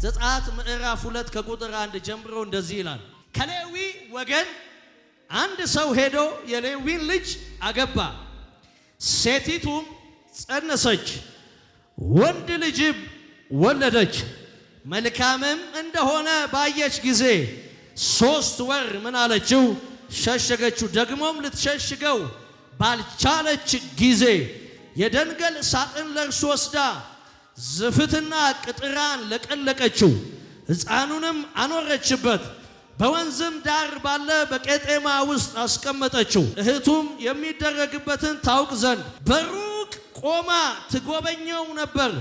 ዘጸአት ምዕራፍ 2 ከቁጥር 1 ጀምሮ እንደዚህ ይላል። ከሌዊ ወገን አንድ ሰው ሄዶ የሌዊን ልጅ አገባ። ሴቲቱም ጸነሰች፣ ወንድ ልጅም ወለደች። መልካምም እንደሆነ ባየች ጊዜ 3 ወር ምን አለችው? ሸሸገችው። ደግሞም ልትሸሽገው ባልቻለች ጊዜ የደንገል ሳጥን ለእርሱ ወስዳ ዝፍትና ቅጥራን ለቀለቀችው። ሕፃኑንም አኖረችበት፣ በወንዝም ዳር ባለ በቄጤማ ውስጥ አስቀመጠችው። እህቱም የሚደረግበትን ታውቅ ዘንድ በሩቅ ቆማ ትጎበኘው ነበር።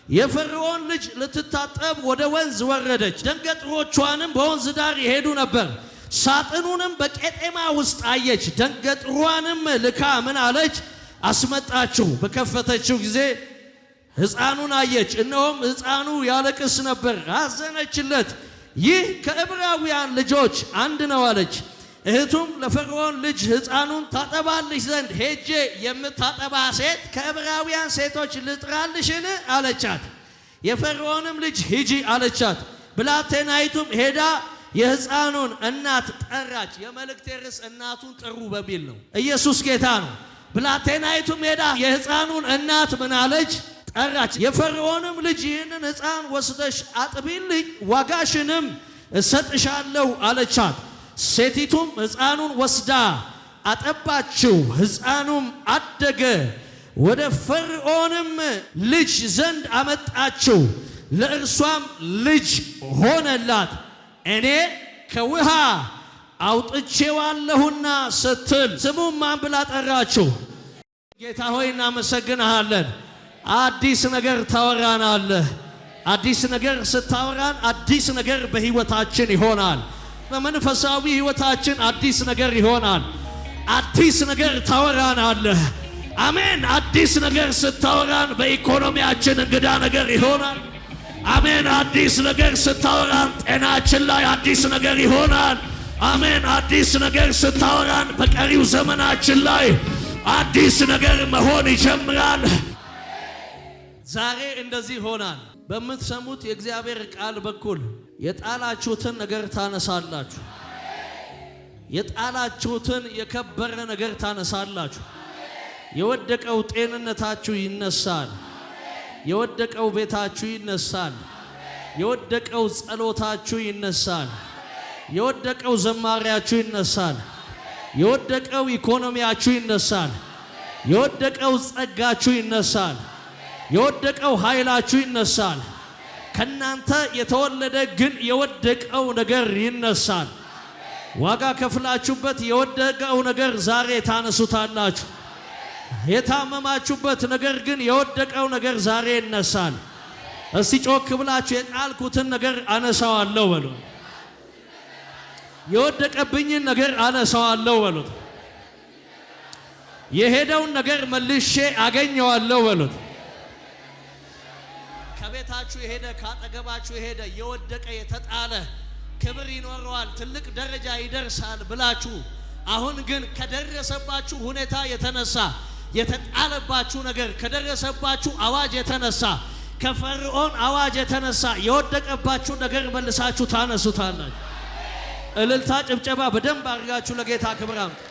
የፈርዖን ልጅ ልትታጠብ ወደ ወንዝ ወረደች። ደንገጥሮቿንም በወንዝ ዳር ይሄዱ ነበር። ሳጥኑንም በቄጤማ ውስጥ አየች። ደንገጥሯንም ልካ ምን አለች? አስመጣችው። በከፈተችው ጊዜ ሕፃኑን አየች። እነሆም ሕፃኑ ያለቅስ ነበር። አዘነችለት። ይህ ከዕብራውያን ልጆች አንድ ነው አለች። እህቱም ለፈርዖን ልጅ ሕፃኑን ታጠባልሽ ዘንድ ሄጄ የምታጠባ ሴት ከዕብራውያን ሴቶች ልጥራልሽን አለቻት። የፈርዖንም ልጅ ሂጂ አለቻት። ብላቴናይቱም ሄዳ የሕፃኑን እናት ጠራች። የመልእክቴ ርዕስ እናቱን ጥሩ በሚል ነው። ኢየሱስ ጌታ ነው። ብላቴናይቱም ሄዳ የሕፃኑን እናት ምን አለች? ጠራች። የፈርዖንም ልጅ ይህንን ሕፃን ወስደሽ አጥቢልኝ፣ ዋጋሽንም እሰጥሻለሁ አለቻት። ሴቲቱም ሕፃኑን ወስዳ አጠባችው። ሕፃኑም አደገ፣ ወደ ፈርዖንም ልጅ ዘንድ አመጣችው፣ ለእርሷም ልጅ ሆነላት። እኔ ከውሃ አውጥቼዋለሁና ስትል ስሙም ማን ብላ ጠራችው? ጌታ ሆይ እናመሰግንሃለን። አዲስ ነገር ታወራናለህ። አዲስ ነገር ስታወራን አዲስ ነገር በሕይወታችን ይሆናል። በመንፈሳዊ ሕይወታችን አዲስ ነገር ይሆናል። አዲስ ነገር ታወራናለህ። አሜን። አዲስ ነገር ስታወራን በኢኮኖሚያችን እንግዳ ነገር ይሆናል። አሜን። አዲስ ነገር ስታወራን ጤናችን ላይ አዲስ ነገር ይሆናል። አሜን። አዲስ ነገር ስታወራን በቀሪው ዘመናችን ላይ አዲስ ነገር መሆን ይጀምራል። ዛሬ እንደዚህ ይሆናል። በምትሰሙት የእግዚአብሔር ቃል በኩል የጣላችሁትን ነገር ታነሳላችሁ። የጣላችሁትን የከበረ ነገር ታነሳላችሁ። የወደቀው ጤንነታችሁ ይነሳል። የወደቀው ቤታችሁ ይነሳል። የወደቀው ጸሎታችሁ ይነሳል። የወደቀው ዘማሪያችሁ ይነሳል። የወደቀው ኢኮኖሚያችሁ ይነሳል። የወደቀው ጸጋችሁ ይነሳል። የወደቀው ኃይላችሁ ይነሳል። ከናንተ የተወለደ ግን የወደቀው ነገር ይነሳል። ዋጋ ከፍላችሁበት የወደቀው ነገር ዛሬ ታነሱታላችሁ። የታመማችሁበት ነገር ግን የወደቀው ነገር ዛሬ ይነሳል። እስቲ ጮክ ብላችሁ የጣልኩትን ነገር አነሳዋለሁ በሉ። የወደቀብኝን ነገር አነሳዋለሁ በሉት። የሄደውን ነገር መልሼ አገኘዋለሁ በሉት። ከቤታችሁ የሄደ ካጠገባችሁ የሄደ የወደቀ የተጣለ ክብር ይኖረዋል፣ ትልቅ ደረጃ ይደርሳል ብላችሁ አሁን ግን ከደረሰባችሁ ሁኔታ የተነሳ የተጣለባችሁ ነገር ከደረሰባችሁ አዋጅ የተነሳ ከፈርዖን አዋጅ የተነሳ የወደቀባችሁ ነገር መልሳችሁ ታነሱታላችሁ። እልልታ ጭብጨባ በደንብ አድርጋችሁ ለጌታ ክብር አምጡ።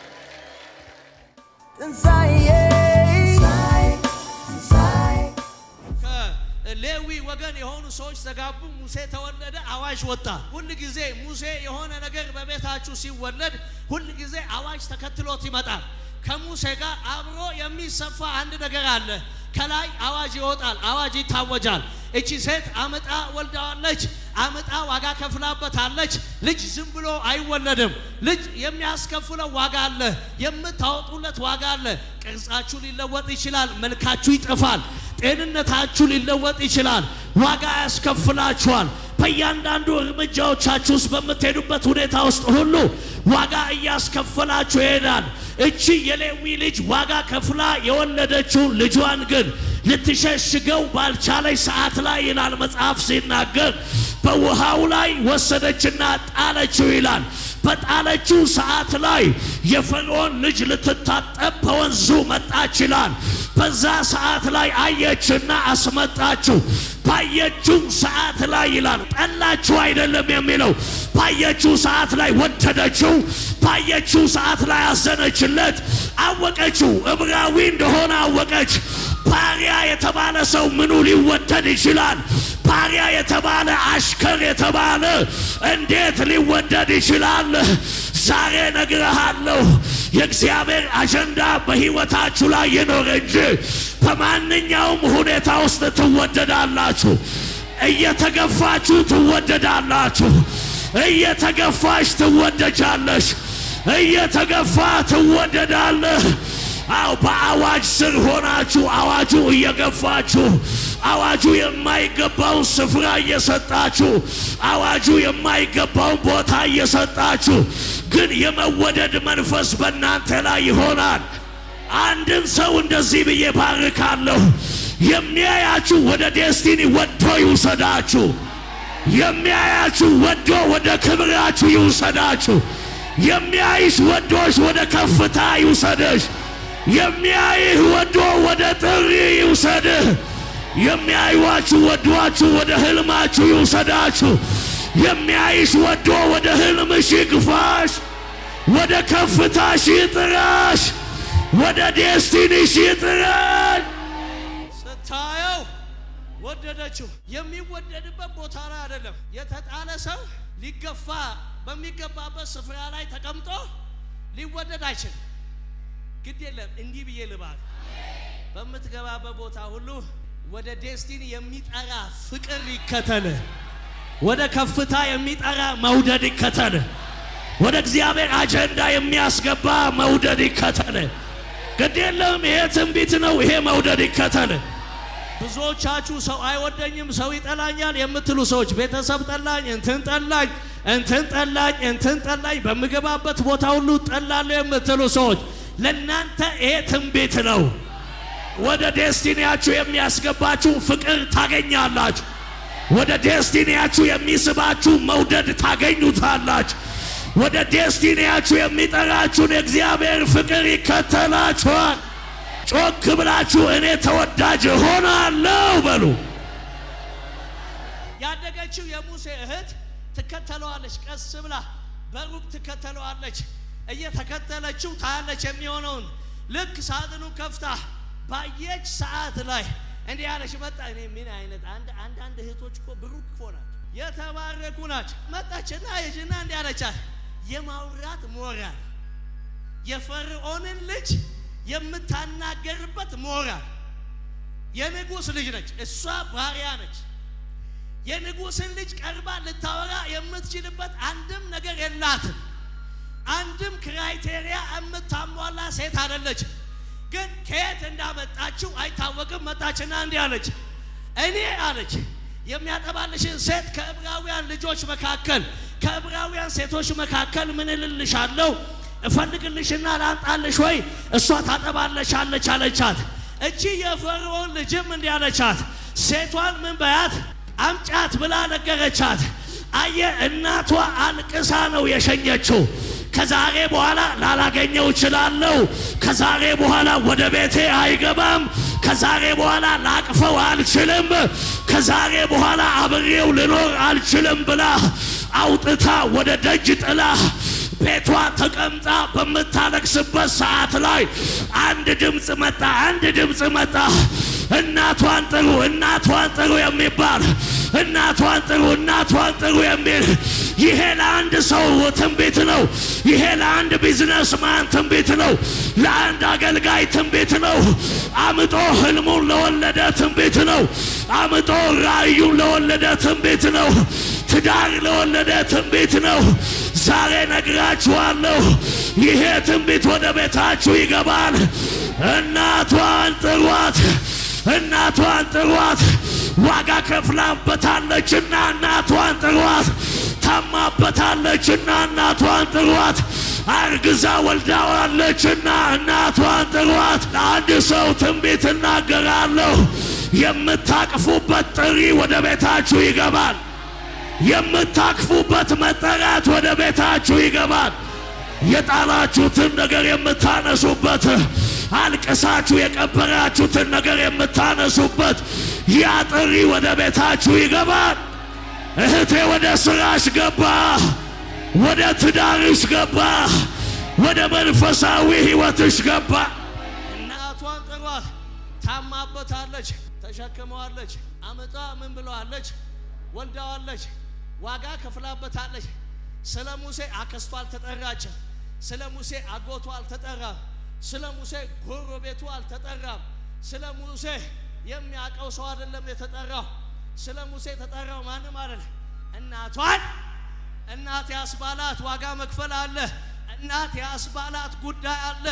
ከሌዊ ወገን የሆኑ ሰዎች ተጋቡ። ሙሴ ተወለደ። አዋጅ ወጣ። ሁል ጊዜ ሙሴ የሆነ ነገር በቤታችሁ ሲወለድ ሁል ጊዜ አዋጅ ተከትሎት ይመጣል። ከሙሴ ጋር አብሮ የሚሰፋ አንድ ነገር አለ። ከላይ አዋጅ ይወጣል፣ አዋጅ ይታወጃል። እቺ ሴት አመጣ ወልዳዋለች፣ አመጣ ዋጋ ከፍላበታለች። ልጅ ዝም ብሎ አይወለድም። ልጅ የሚያስከፍለው ዋጋ አለ፣ የምታወጡለት ዋጋ አለ። ቅርጻችሁ ሊለወጥ ይችላል፣ መልካችሁ ይጠፋል፣ ጤንነታችሁ ሊለወጥ ይችላል። ዋጋ ያስከፍላችኋል። በእያንዳንዱ እርምጃዎቻችሁ ውስጥ በምትሄዱበት ሁኔታ ውስጥ ሁሉ ዋጋ እያስከፈላችሁ ይሄዳል። እቺ የሌዊ ልጅ ዋጋ ከፍላ የወለደችውን ልጇን ግን ልትሸሽገው ባልቻለች ሰዓት ላይ ይላል መጽሐፍ ሲናገር በውሃው ላይ ወሰደችና ጣለችው ይላል። በጣለችው ሰዓት ላይ የፈርዖን ልጅ ልትታጠብ በወንዙ መጣች ይላል። በዛ ሰዓት ላይ አየችና አስመጣችው። ባየችው ሰዓት ላይ ይላል ጠላችው አይደለም የሚለው፣ ባየችው ሰዓት ላይ ወደደችው። ባየችው ሰዓት ላይ አዘነችለት። አወቀችው፣ ዕብራዊ እንደሆነ አወቀች። ባሪያ የተባለ ሰው ምኑ ሊወደድ ይችላል? ባሪያ የተባለ አሽከር የተባለ እንዴት ሊወደድ ይችላል? ዛሬ ነግረሃለሁ፣ የእግዚአብሔር አጀንዳ በሕይወታችሁ ላይ ይኖር እንጂ በማንኛውም ሁኔታ ውስጥ ትወደዳላችሁ። እየተገፋችሁ ትወደዳላችሁ። እየተገፋሽ ትወደጃለሽ። እየተገፋ ትወደዳለህ። አው በአዋጅ ስር ሆናችሁ አዋጁ እየገፋችሁ፣ አዋጁ የማይገባውን ስፍራ እየሰጣችሁ፣ አዋጁ የማይገባውን ቦታ እየሰጣችሁ፣ ግን የመወደድ መንፈስ በእናንተ ላይ ይሆናል። አንድን ሰው እንደዚህ ብዬ ባርካለሁ፣ የሚያያችሁ ወደ ዴስቲኒ ወዶ ይውሰዳችሁ። የሚያያችሁ ወዶ ወደ ክብራችሁ ይውሰዳችሁ። የሚያይሽ ወዶሽ ወደ ከፍታ ይውሰደሽ። የሚያይህ ወዶ ወደ ጥሪ ይውሰድህ። የሚያይዋችሁ ወዷችሁ ወደ ህልማችሁ ይውሰዳችሁ። የሚያይሽ ወዶ ወደ ህልምሽ ይግፋሽ። ወደ ከፍታሽ ይጥራሽ። ወደ ዴስቲኒሽ ይጥራሽ። ስታየው ወደደችው። የሚወደድበት ቦታ ላይ አይደለም። የተጣለ ሰው ሊገፋ በሚገባበት ስፍራ ላይ ተቀምጦ ሊወደድ አይችልም። ግድ የለም እንዲህ ብዬ ልባል፣ በምትገባበት ቦታ ሁሉ ወደ ዴስቲኒ የሚጠራ ፍቅር ይከተል። ወደ ከፍታ የሚጠራ መውደድ ይከተል። ወደ እግዚአብሔር አጀንዳ የሚያስገባ መውደድ ይከተል። ግድ የለም ይሄ ትንቢት ነው፣ ይሄ መውደድ ይከተል። ብዙዎቻችሁ ሰው አይወደኝም፣ ሰው ይጠላኛል የምትሉ ሰዎች፣ ቤተሰብ ጠላኝ፣ እንትን ጠላኝ፣ እንትን ጠላኝ፣ እንትን ጠላኝ፣ በምገባበት ቦታ ሁሉ ጠላለሁ የምትሉ ሰዎች፣ ለናንተ ይሄ ትንቢት ነው። ወደ ዴስቲኒያችሁ የሚያስገባችሁ ፍቅር ታገኛላችሁ። ወደ ዴስቲኒያችሁ የሚስባችሁ መውደድ ታገኙታላችሁ። ወደ ዴስቲኒያችሁ የሚጠራችሁን የእግዚአብሔር ፍቅር ይከተላችኋል። ጮክ ብላችሁ እኔ ተወዳጅ ሆናለሁ በሉ። ያደገችው የሙሴ እህት ትከተለዋለች። ቀስ ብላ በሩቅ ትከተለዋለች። እየተከተለችው ታያለች የሚሆነውን። ልክ ሳጥኑን ከፍታ ባየች ሰዓት ላይ እንዲህ ያለች መጣ። እኔ ምን አይነት አንዳንድ እህቶች እኮ ብሩክ እኮ ናቸው፣ የተባረኩ ናቸው። መጣችና ይጅና እንዲህ አለቻት፣ የማውራት ሞራል፣ የፈርዖንን ልጅ የምታናገርበት ሞራል። የንጉሥ ልጅ ነች እሷ፣ ባሪያ ነች። የንጉሥን ልጅ ቀርባ ልታወራ የምትችልበት አንድም ነገር የላትም። አንድም ክራይቴሪያ የምታሟላ ሴት አይደለች። ግን ከየት እንዳመጣችው አይታወቅም። መጣችና እንዲህ አለች፣ እኔ አለች የሚያጠባልሽን ሴት ከዕብራውያን ልጆች መካከል ከዕብራውያን ሴቶች መካከል ምን እልልሻለሁ? እፈልግልሽና ላንጣልሽ ወይ? እሷ ታጠባለሻለች አለቻት። እቺ የፈርዖን ልጅም እንዲህ አለቻት፣ ሴቷን ምን በያት አምጫት ብላ ነገረቻት። አየ እናቷ አልቅሳ ነው የሸኘችው። ከዛሬ በኋላ ላላገኘው እችላለሁ፣ ከዛሬ በኋላ ወደ ቤቴ አይገባም፣ ከዛሬ በኋላ ላቅፈው አልችልም፣ ከዛሬ በኋላ አብሬው ልኖር አልችልም ብላ አውጥታ ወደ ደጅ ጥላ ቤቷ ተቀምጣ በምታለቅስበት ሰዓት ላይ አንድ ድምፅ መጣ። አንድ ድምፅ መጣ። እናቷን ጥሩ፣ እናቷን ጥሩ የሚባል እናቷን ጥሩ፣ እናቷን ጥሩ የሚል ይሄ ለአንድ ሰው ትንቢት ነው። ይሄ ለአንድ ቢዝነስማን ትንቢት ነው። ለአንድ አገልጋይ ትንቢት ነው። አምጦ ህልሙን ለወለደ ትንቢት ነው። አምጦ ራእዩን ለወለደ ትንቢት ነው። ትዳር ለወለደ ትንቢት ነው። ዛሬ ነግራችኋለሁ፣ ይሄ ትንቢት ወደ ቤታችሁ ይገባል። እናቷን ጥሯት፣ እናቷን ጥሯት። ዋጋ ከፍላበታለችና እናቷን ጥሯት። ታማበታለችና እናቷን ጥሯት። አርግዛ ወልዳዋለችና እናቷን ጥሯት። ለአንድ ሰው ትንቢት እናገራለሁ፣ የምታቅፉበት ጥሪ ወደ ቤታችሁ ይገባል። የምታክፉበት መጠራት ወደ ቤታችሁ ይገባል። የጣላችሁትን ነገር የምታነሱበት፣ አልቅሳችሁ የቀበራችሁትን ነገር የምታነሱበት ያ ጥሪ ወደ ቤታችሁ ይገባል። እህቴ ወደ ስራሽ ገባ፣ ወደ ትዳርሽ ገባ፣ ወደ መንፈሳዊ ሕይወትሽ ገባ። እናቷን ጥሯት። ታማበታለች፣ ተሸክመዋለች፣ አመጣ ምን ብለዋለች? ወልዳዋለች፣ ዋጋ ከፍላበታለች። ስለ ሙሴ አክስቷ አልተጠራችም። ስለ ሙሴ አጎቷ አልተጠራም። ስለ ሙሴ ጎረቤቱ አልተጠራም። ስለ ሙሴ የሚያውቀው ሰው አይደለም የተጠራው። ስለ ሙሴ የተጠራው ማንም አይደለም። እናቷን እናት ያስባላት ዋጋ መክፈል አለ። እናት ያስባላት ጉዳይ አለ።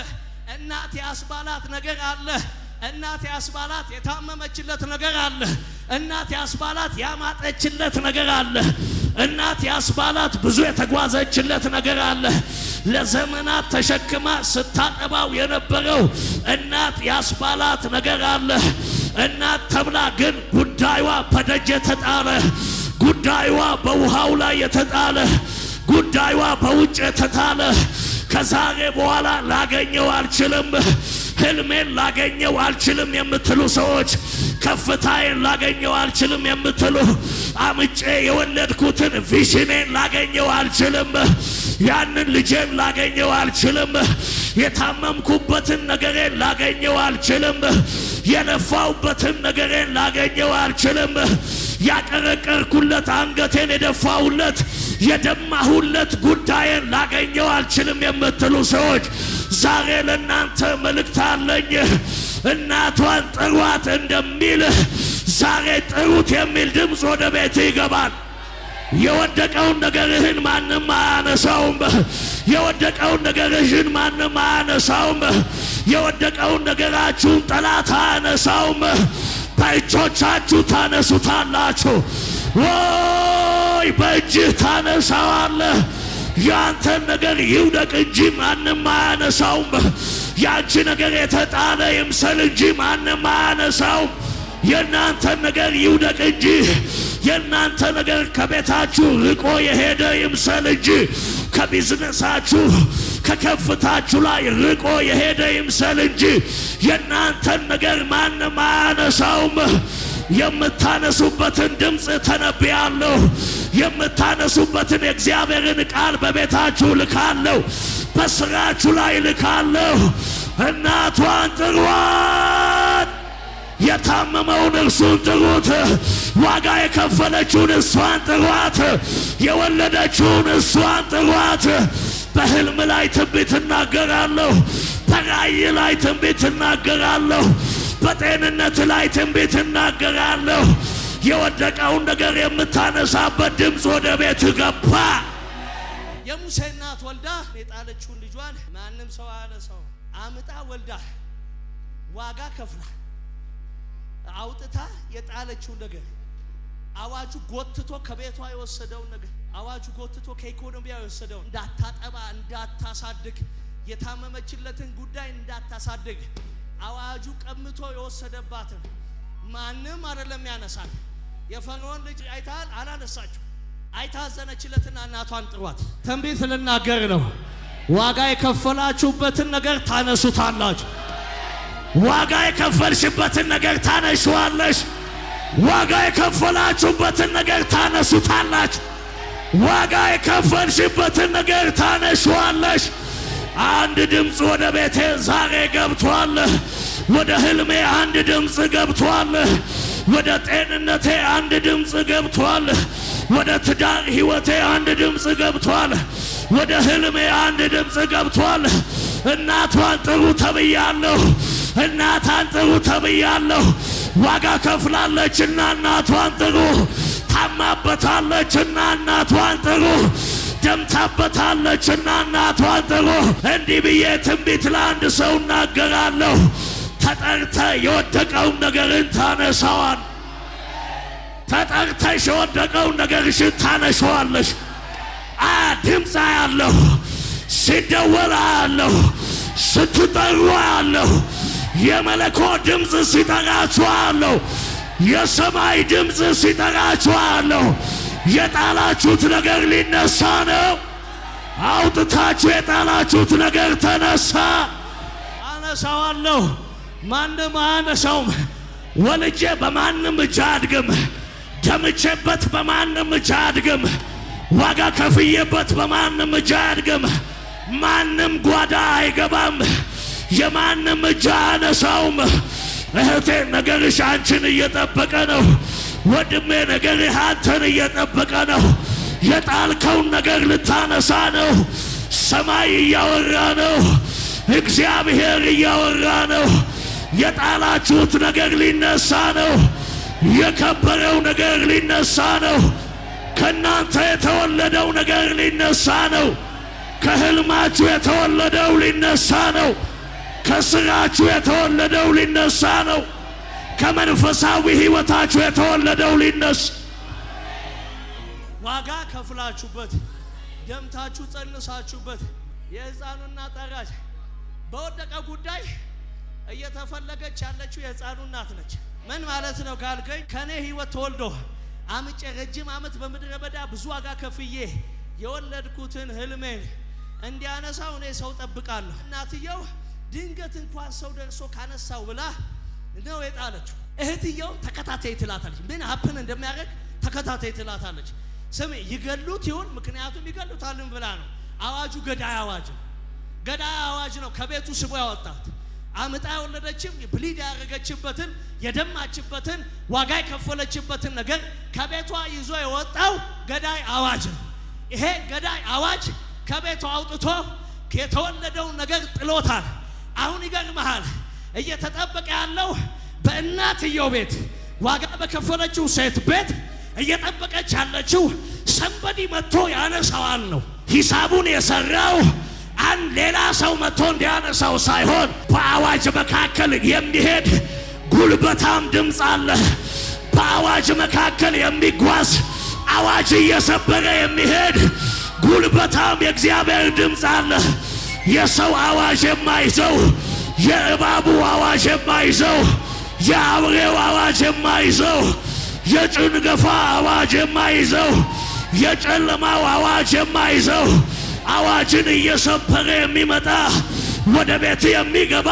እናት ያስባላት ነገር አለ። እናት ያስባላት የታመመችለት ነገር አለ። እናት ያስባላት ያማጠችለት ነገር አለ። እናት ያስባላት ብዙ የተጓዘችለት ነገር አለ። ለዘመናት ተሸክማ ስታጠባው የነበረው እናት ያስባላት ነገር አለ። እናት ተብላ ግን ጉዳዩዋ በደጅ የተጣለ፣ ጉዳዩዋ በውሃው ላይ የተጣለ፣ ጉዳዩዋ በውጭ የተጣለ፣ ከዛሬ በኋላ ላገኘው አልችልም፣ ህልሜን ላገኘው አልችልም የምትሉ ሰዎች፣ ከፍታዬን ላገኘው አልችልም የምትሉ፣ አምጬ የወለድኩትን ቪዥኔን ላገኘው አልችልም፣ ያንን ልጄን ላገኘው አልችልም፣ የታመምኩበትን ነገሬን ላገኘው አልችልም፣ የለፋውበትን ነገሬን ላገኘው አልችልም፣ ያቀረቀርኩለት አንገቴን የደፋውለት የደማሁለት ጉዳይን ላገኘው አልችልም የምትሉ ሰዎች ዛሬ ለእናንተ መልእክት አለኝ። እናቷን ጥሯት እንደሚል ዛሬ ጥሩት የሚል ድምፅ ወደ ቤት ይገባል። የወደቀውን ነገርህን ማንም አያነሳውም። የወደቀውን ነገርህን ማንም አያነሳውም። የወደቀውን ነገራችሁን ጠላት አያነሳውም። በእጆቻችሁ ታነሱታላችሁ። ወይ በእጅህ ታነሳዋለህ። ያንተን ነገር ይውደቅ እንጂ ማንም አያነሳውም። ያንቺ ነገር የተጣለ ይምሰል እንጂ ማንም አያነሳውም። የእናንተን ነገር ይውደቅ እንጂ የእናንተ ነገር ከቤታችሁ ርቆ የሄደ ይምሰል እንጂ ከቢዝነሳችሁ ከከፍታችሁ ላይ ርቆ የሄደ ይምሰል እንጂ የእናንተን ነገር ማንም አያነሳውም። የምታነሱበትን ድምፅ ተነብያለሁ። የምታነሱበትን የእግዚአብሔርን ቃል በቤታችሁ ልካለሁ፣ በስራችሁ ላይ ልካለሁ። እናቷን ጥሯት። የታመመውን እርሱን ጥሩት። ዋጋ የከፈለችውን እሷን ጥሯት። የወለደችውን እሷን ጥሯት። በህልም ላይ ትንቢት እናገራለሁ። በራእይ ላይ ትንቢት እናገራለሁ። በጤንነት ላይ ትንቢት እናገራለሁ። የወደቀውን ነገር የምታነሳበት ድምፅ ወደ ቤት ገባ። የሙሴ እናት ወልዳ የጣለችውን ልጇን ማንም ሰው አያነሳው። አምጣ ወልዳ ዋጋ ከፍላ አውጥታ የጣለችውን ነገር አዋጁ ጎትቶ ከቤቷ የወሰደውን ነገር አዋጁ ጎትቶ ከኢኮኖሚያ የወሰደውን እንዳታጠባ እንዳታሳድግ የታመመችለትን ጉዳይ እንዳታሳድግ አዋጁ ቀምቶ የወሰደባትን ማንም አይደለም ያነሳል። የፈርዖን ልጅ አይታል አላነሳችሁ። አይታዘነችለትና እናቷን ጥሯት። ትንቢት ልናገር ነው። ዋጋ የከፈላችሁበትን ነገር ታነሱታላችሁ። ዋጋ የከፈልሽበትን ነገር ታነሽዋለሽ። ዋጋ የከፈላችሁበትን ነገር ታነሱታላችሁ። ዋጋ የከፈልሽበትን ነገር ታነሽዋለሽ። አንድ ድምፅ ወደ ቤቴ ዛሬ ገብቷል። ወደ ህልሜ አንድ ድምፅ ገብቷል። ወደ ጤንነቴ አንድ ድምፅ ገብቷል። ወደ ትዳር ህይወቴ አንድ ድምፅ ገብቷል። ወደ ህልሜ አንድ ድምፅ ገብቷል። እናቷን ጥሩ ተብያለሁ። እናቷን ጥሩ ተብያለሁ። ዋጋ ከፍላለችና እናቷን ጥሩ። ታማበታለችና እናቷን ጥሩ። ደምታበታለችና እናቷን ጥሩ። እንዲህ ብዬ ትንቢት ለአንድ ሰው እናገራለሁ። ተጠርተ የወደቀውን ነገርን ታነሳዋል። ተጠርተሽ የወደቀውን ነገርሽን ታነሻዋለሽ። ድምፅ አያለሁ፣ ሲደወል አያለሁ፣ ስትጠሩ አያለሁ። የመለኮት ድምፅ ሲጠራችሁ አያለሁ። የሰማይ ድምፅ ሲጠራችሁ አያለሁ። የጣላችሁት ነገር ሊነሳ ነው። አውጥታችሁ የጣላችሁት ነገር ተነሳ። አነሳዋለሁ፣ ማንም አያነሳውም። ወልጄ በማንም እጅ አድግም፣ ደምቼበት በማንም እጅ አድግም፣ ዋጋ ከፍዬበት በማንም እጅ አድግም። ማንም ጓዳ አይገባም፣ የማንም እጅ አያነሳውም። እህቴ ነገርሽ አንቺን እየጠበቀ ነው። ወንድሜ ነገርህ አንተን እየጠበቀ ነው። የጣልከውን ነገር ልታነሳ ነው። ሰማይ እያወራ ነው። እግዚአብሔር እያወራ ነው። የጣላችሁት ነገር ሊነሳ ነው። የከበረው ነገር ሊነሳ ነው። ከናንተ የተወለደው ነገር ሊነሳ ነው። ከህልማችሁ የተወለደው ሊነሳ ነው። ከስራችሁ የተወለደው ሊነሳ ነው። ከመንፈሳዊ ህይወታችሁ የተወለደው ሊነሳ። ዋጋ ከፍላችሁበት ደምታችሁ ጸንሳችሁበት የሕፃኑና ጠራች በወደቀ ጉዳይ እየተፈለገች ያለችው የሕፃኑ እናት ነች። ምን ማለት ነው ካልከኝ ከኔ ህይወት ተወልዶ አምጬ ረጅም ዓመት በምድረ በዳ ብዙ ዋጋ ከፍዬ የወለድኩትን ህልሜን እንዲያነሳው እኔ ሰው ጠብቃለሁ። እናትየው ድንገት እንኳን ሰው ደርሶ ካነሳው ብላ ነው የጣለችው። እህትየው ተከታታይ ትላታለች። ምን ሀፕን እንደሚያደርግ ተከታታይ ትላታለች። ስሚ ይገሉት ይሁን ምክንያቱም ይገሉታልን ብላ ነው። አዋጁ ገዳይ አዋጅ ነው። ገዳይ አዋጅ ነው። ከቤቱ ስቦ ያወጣት አምጣ የወለደችም ብሊድ ያደረገችበትን የደማችበትን ዋጋ የከፈለችበትን ነገር ከቤቷ ይዞ የወጣው ገዳይ አዋጅ ነው። ይሄ ገዳይ አዋጅ ከቤቷ አውጥቶ የተወለደውን ነገር ጥሎታል። አሁን ይገርምሃል እየተጠበቀ ያለው በእናትየው ቤት ዋጋ በከፈለችው ሴት ቤት እየጠበቀች ያለችው ሰንበዲ መጥቶ ያነሳዋል ነው። ሂሳቡን የሰራው አንድ ሌላ ሰው መጥቶ እንዲያነሳው ሳይሆን በአዋጅ መካከል የሚሄድ ጉልበታም ድምፅ አለ። በአዋጅ መካከል የሚጓዝ አዋጅ እየሰበረ የሚሄድ ጉልበታም የእግዚአብሔር ድምፅ አለ። የሰው አዋጅ የማይዘው፣ የእባቡ አዋጅ የማይዘው፣ የአውሬው አዋጅ የማይዘው፣ የጭንገፋ አዋጅ የማይዘው፣ የጨለማው አዋጅ የማይዘው አዋጅን እየሰበረ የሚመጣ ወደ ቤት የሚገባ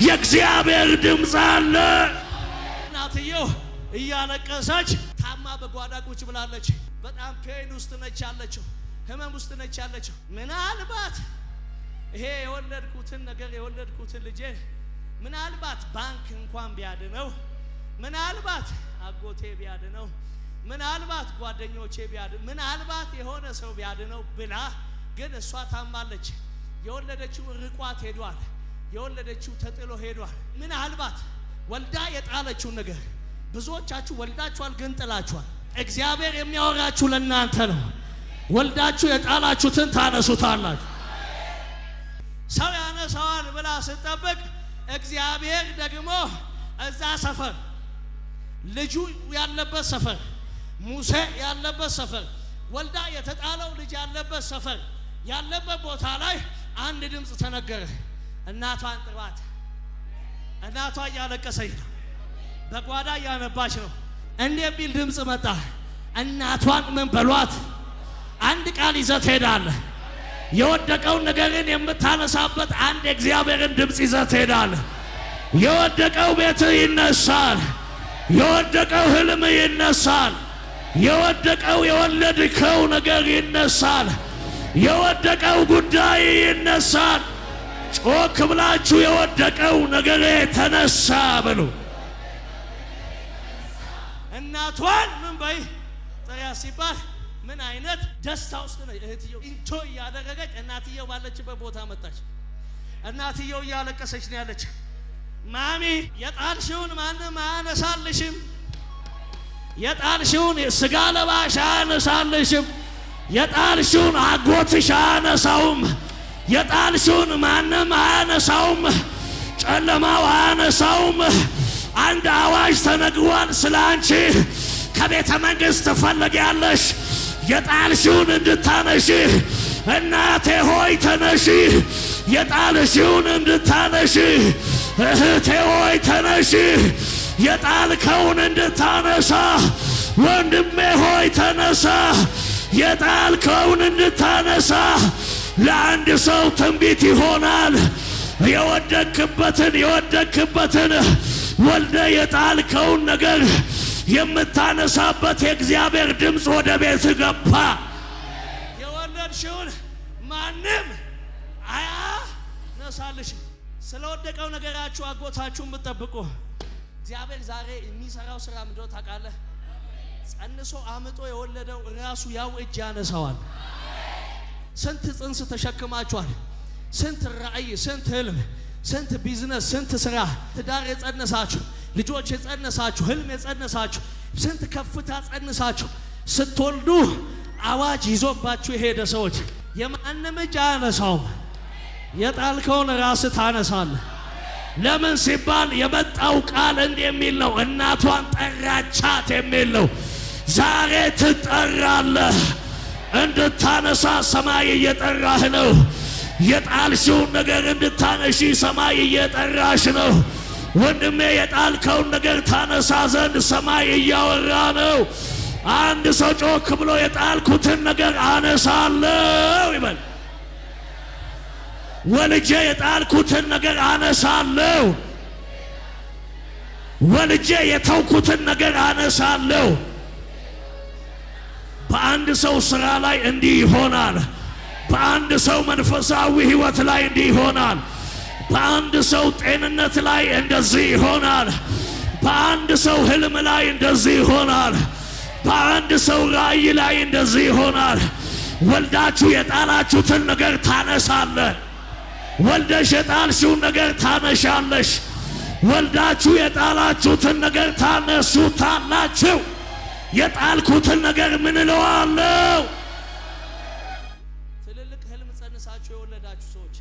የእግዚአብሔር ድምፅ አለ። እናትየው እያለቀሰች ታማ በጓዳ ቁጭ ብላለች። በጣም ፔን ውስጥ ነች ያለችው፣ ህመም ውስጥ ነች ያለችው። ምናልባት ይሄ የወለድኩትን ልጄ ምናልባት ባንክ እንኳን ቢያድነው፣ ምናልባት አጎቴ ቢያድነው፣ ምናልባት ጓደኞቼ ቢያድነው፣ ምናልባት የሆነ ሰው ቢያድነው ብላ ግን እሷ ታማለች። የወለደችው ርቋት ሄዷል። የወለደችው ተጥሎ ሄዷል። ምናልባት ወልዳ የጣለችውን ነገር ብዙዎቻችሁ ወልዳችኋል፣ ግን ጥላችኋል። እግዚአብሔር የሚያወራችሁ ለእናንተ ነው። ወልዳችሁ የጣላችሁትን ታነሱታላችሁ። ሰው ያነሳዋል ብላ ስጠብቅ እግዚአብሔር ደግሞ እዛ ሰፈር ልጁ ያለበት ሰፈር፣ ሙሴ ያለበት ሰፈር፣ ወልዳ የተጣለው ልጅ ያለበት ሰፈር ያለበት ቦታ ላይ አንድ ድምፅ ተነገረ። እናቷን ጥራት። እናቷ እያለቀሰች ነው፣ በጓዳ እያነባች ነው። እንዲህ የሚል ድምፅ መጣ። እናቷን ምን በሏት? አንድ ቃል ይዘህ ትሄዳለህ። የወደቀውን ነገርን የምታነሳበት አንድ የእግዚአብሔርን ድምፅ ይዘህ ትሄዳለህ። የወደቀው ቤት ይነሳል። የወደቀው ህልም ይነሳል። የወደቀው የወለድከው ነገር ይነሳል። የወደቀው ጉዳይ ይነሳል። ጮክ ብላችሁ የወደቀው ነገር ተነሳ በሉ። እናቷን ምን በይ ጥሪያ ሲባል ምን አይነት ደስታ ውስጥ ነው እህትየው እንቶ ያደረገች። እናትየው ባለችበት ቦታ መጣች። እናትየው እያለቀሰች ነው ያለች። ማሚ የጣልሽውን ማንም አያነሳልሽም። የጣልሽውን ስጋ ለባሽ አያነሳልሽም። የጣልሽውን አጎትሽ አያነሳውም። የጣልሽውን ማንም አያነሳውም። ጨለማው አያነሳውም። አንድ አዋጅ ተነግሯል ስለ አንቺ። ከቤተ መንግሥት ትፈልጊያለሽ የጣልሽውን እንድታነሺ። እናቴ ሆይ ተነሺ፣ የጣልሽውን እንድታነሺ። እህቴ ሆይ ተነሺ፣ የጣልከውን እንድታነሳ ወንድሜ ሆይ ተነሳ፣ የጣልከውን እንድታነሳ ለአንድ ሰው ትንቢት ይሆናል። የወደክበትን ወልደ የጣልከውን ነገር የምታነሳበት የእግዚአብሔር ድምፅ ወደ ቤት ገባ። የወለድሽውን ማንም አያነሳልሽ። ስለወደቀው ነገራችሁ አጎታችሁን ብትጠብቁ እግዚአብሔር ዛሬ የሚሰራው ስራ ምንድነው ታውቃለህ? ጸንሶ አምጦ የወለደው ራሱ ያው እጅ ያነሳዋል። ስንት ጽንስ ተሸክማችኋል? ስንት ራእይ፣ ስንት ህልም፣ ስንት ቢዝነስ፣ ስንት ስራ፣ ትዳር የጸነሳችሁ፣ ልጆች የጸነሳችሁ፣ ህልም የጸነሳችሁ፣ ስንት ከፍታ ጸንሳችሁ ስትወልዱ አዋጅ ይዞባችሁ የሄደ ሰዎች የማንም እጅ አያነሳውም። የጣልከውን ራስህ ታነሳለህ። ለምን ሲባል የመጣው ቃል እንዲህ የሚል ነው፣ እናቷን ጠራቻት የሚል ነው። ዛሬ ትጠራለህ። እንድታነሳ ሰማይ እየጠራህ ነው። የጣልሽውን ነገር እንድታነሺ ሰማይ እየጠራሽ ነው። ወንድሜ የጣልከውን ነገር ታነሳ ዘንድ ሰማይ እያወራ ነው። አንድ ሰው ጮክ ብሎ የጣልኩትን ነገር አነሳለሁ ይበል። ወልጄ የጣልኩትን ነገር አነሳለሁ። ወልጄ የተውኩትን ነገር አነሳለሁ። በአንድ ሰው ስራ ላይ እንዲህ ይሆናል። በአንድ ሰው መንፈሳዊ ህይወት ላይ እንዲህ ይሆናል። በአንድ ሰው ጤንነት ላይ እንደዚህ ይሆናል። በአንድ ሰው ህልም ላይ እንደዚህ ይሆናል። በአንድ ሰው ራእይ ላይ እንደዚህ ይሆናል። ወልዳችሁ የጣላችሁትን ነገር ታነሳለ። ወልደሽ የጣልሽውን ነገር ታነሻለሽ። ወልዳችሁ የጣላችሁትን ነገር ታነሱታላችሁ። የጣልኩትን ነገር ምን እለዋለሁ? ትልልቅ ህልም ጸንሳችሁ የወለዳችሁ ሰዎች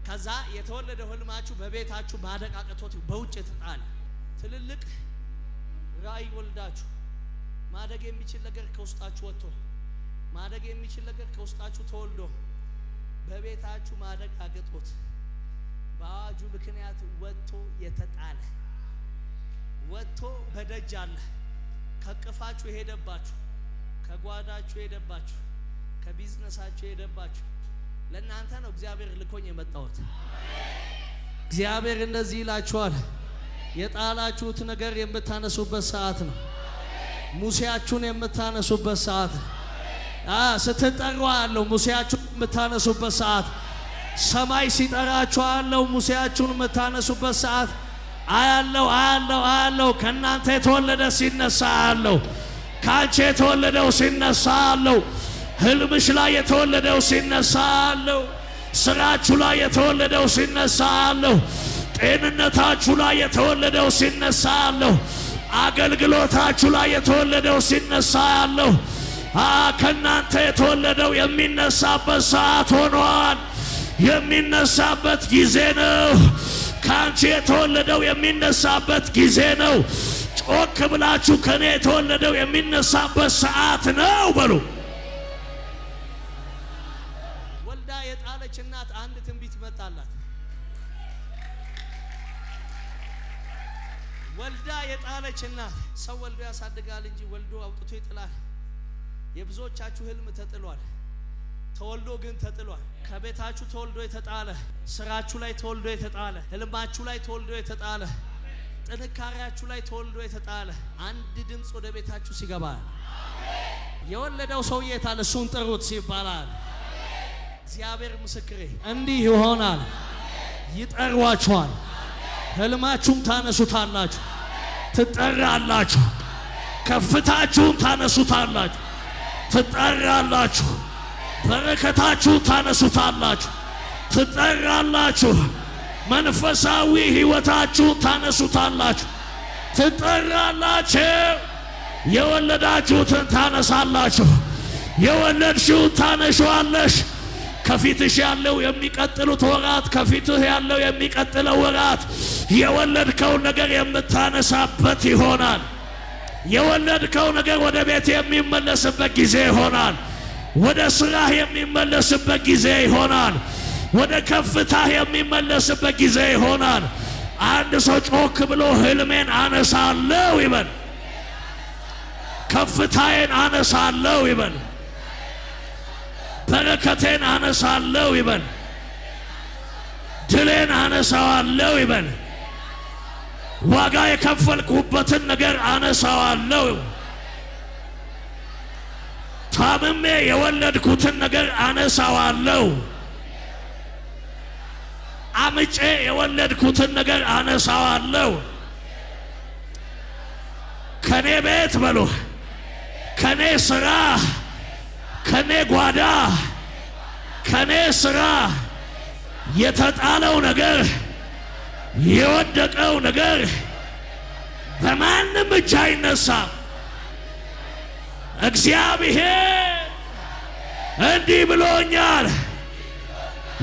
ከዛ የተወለደው ህልማችሁ በቤታችሁ ማደግ አቅቶት በውጭ የተጣለ ትልልቅ ራእይ ወልዳችሁ ማደግ የሚችል ነገር ከውስጣችሁ ወጥቶ ማደግ የሚችል ነገር ከውስጣችሁ ተወልዶ በቤታችሁ ማደግ አቅቶት በአዋጁ ምክንያት ወጥቶ የተጣለ ወጥቶ በደጅ አለ። ከቅፋችሁ የሄደባችሁ፣ ከጓዳችሁ የሄደባችሁ፣ ከቢዝነሳችሁ የሄደባችሁ ለእናንተ ነው እግዚአብሔር ልኮኝ የመጣሁት። እግዚአብሔር እንደዚህ ይላችኋል፣ የጣላችሁት ነገር የምታነሱበት ሰዓት ነው። ሙሴያችሁን የምታነሱበት ሰዓት ነው። ስትጠሩ አለው ሙሴያችሁን የምታነሱበት ሰዓት፣ ሰማይ ሲጠራችሁ አለው ሙሴያችሁን የምታነሱበት ሰዓት አያለው። ከእናንተ የተወለደ ሲነሳ አለው። ካንቺ የተወለደው ሲነሳ አለው። ህልምሽ ላይ የተወለደው ሲነሳ አለው። ስራችሁ ላይ የተወለደው ሲነሳ አለው። ጤንነታችሁ ላይ የተወለደው ሲነሳ አለው። አገልግሎታችሁ ላይ የተወለደው ሲነሳ አለው። ከእናንተ የተወለደው የሚነሳበት ሰዓት ሆኗል። የሚነሳበት ጊዜ ነው። ካንቺ የተወለደው የሚነሳበት ጊዜ ነው። ጮክ ብላችሁ ከኔ የተወለደው የሚነሳበት ሰዓት ነው በሉ። ወልዳ የጣለች እናት አንድ ትንቢት መጣላት። ወልዳ የጣለች እናት ሰው ወልዶ ያሳድጋል እንጂ ወልዶ አውጥቶ ይጥላል። የብዙዎቻችሁ ህልም ተጥሏል። ተወልዶ ግን ተጥሏል። ከቤታችሁ ተወልዶ የተጣለ፣ ስራችሁ ላይ ተወልዶ የተጣለ፣ ህልማችሁ ላይ ተወልዶ የተጣለ፣ ጥንካሬያችሁ ላይ ተወልዶ የተጣለ አንድ ድምፅ ወደ ቤታችሁ ሲገባ የወለደው ሰውዬ ታለ እሱን ጥሩት ሲባላል እግዚአብሔር ምስክሬ እንዲህ ይሆናል። ይጠሯችኋል። ህልማችሁን ታነሱታላችሁ፣ ትጠራላችሁ። ከፍታችሁን ታነሱታላችሁ፣ ትጠራላችሁ። በረከታችሁ ታነሱታላችሁ፣ ትጠራላችሁ። መንፈሳዊ ህይወታችሁ ታነሱታላችሁ፣ ትጠራላችሁ። የወለዳችሁትን ታነሳላችሁ። የወለድሽውን ታነሺዋለሽ። ከፊትሽ ያለው የሚቀጥሉት ወራት፣ ከፊትህ ያለው የሚቀጥለው ወራት የወለድከው ነገር የምታነሳበት ይሆናል። የወለድከው ነገር ወደ ቤት የሚመለስበት ጊዜ ይሆናል። ወደ ስራህ የሚመለስበት ጊዜ ይሆናል። ወደ ከፍታህ የሚመለስበት ጊዜ ይሆናል። አንድ ሰው ጮክ ብሎ ህልሜን አነሳለሁ ይበል። ከፍታዬን አነሳለሁ ይበል። በረከቴን አነሳለሁ ይበል። ድሌን አነሳዋለሁ ይበል። ዋጋ የከፈልኩበትን ነገር አነሳዋለሁ። ታምሜ የወለድኩትን ነገር አነሳዋለሁ። አምጬ የወለድኩትን ነገር አነሳዋለሁ። ከኔ ቤት በሉ፣ ከኔ ስራ፣ ከኔ ጓዳ፣ ከኔ ስራ የተጣለው ነገር የወደቀው ነገር በማንም እጅ አይነሳም። እግዚአብሔር እንዲህ ብሎኛል፣